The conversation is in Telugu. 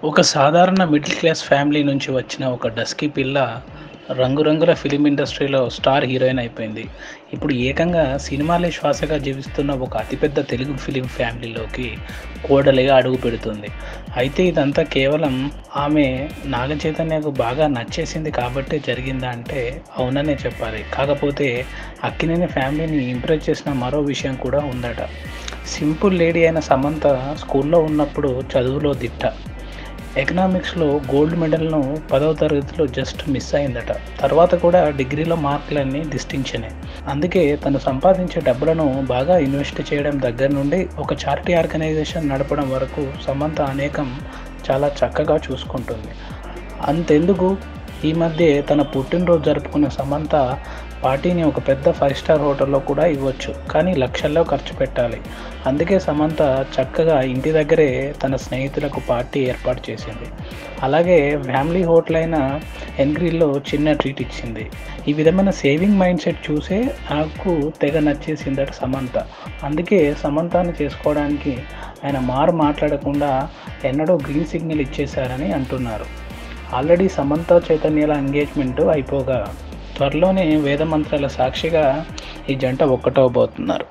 ఒక సాధారణ మిడిల్ క్లాస్ ఫ్యామిలీ నుంచి వచ్చిన ఒక డస్కీ పిల్ల రంగురంగుల ఫిలిం ఇండస్ట్రీలో స్టార్ హీరోయిన్ అయిపోయింది. ఇప్పుడు ఏకంగా సినిమాలే శ్వాసగా జీవిస్తున్న ఒక అతిపెద్ద తెలుగు ఫిలిం ఫ్యామిలీలోకి కోడలిగా అడుగుపెడుతుంది. అయితే ఇదంతా కేవలం ఆమె నాగ చైతన్యకు బాగా నచ్చేసింది కాబట్టే జరిగిందా అంటే అవుననే చెప్పాలి. కాకపోతే అక్కినేని ఫ్యామిలీని ఇంప్రెస్ చేసిన మరో విషయం కూడా ఉందట. సింపుల్ లేడీ అయిన సమంత స్కూల్లో ఉన్నప్పుడు చదువులో దిట్ట. ఎకనామిక్స్‌లో గోల్డ్ మెడల్‌ను 10వ తరగతిలో జస్ట్ మిస్ అయిందట. తర్వాత కూడా డిగ్రీలో మార్కులన్నీ డిస్టింక్షనే. అందుకే తను సంపాదించే డబ్బులను బాగా ఇన్వెస్ట్ చేయడం దగ్గర నుండి ఒక చారిటీ ఆర్గనైజేషన్ నడపడం వరకు సమంత అనేకం చాలా చక్కగా చూసుకుంటుంది. అంతెందుకు ఈ మధ్యే తన పుట్టినరోజు జరుపుకున్న సమంత పార్టీని ఒక పెద్ద 5 స్టార్ హోటల్‌లో కూడా ఇవ్వచ్చు. కానీ లక్షల్లో ఖర్చు పెట్టాలి. అందుకే సమంత చక్కగా ఇంటి దగ్గరే తన స్నేహితులకు పార్టీ ఏర్పాటు చేసింది. అలాగే ఫ్యామిలీ హోటల్ అయిన ఎన్‌గ్రిల్‌లో చిన్న ట్రీట్ ఇచ్చింది. ఈ విధమైన సేవింగ్ మైండ్ సెట్ చూసే నాకు తెగ నచ్చేసిందట సమంత. అందుకే సమంతని చేసుకోవడానికి ఆయన మాట్లాడకుండా ఎన్నడూ గ్రీన్ సిగ్నల్ ఇచ్చేశారని అంటున్నారు. ఆల్రెడీ సమంత చైతన్యల ఎంగేజ్‌మెంట్ అయిపోగా త్వరలోనే వేద మంత్రాల సాక్షిగా ఈ జంట ఒక్కటవబోతున్నారు.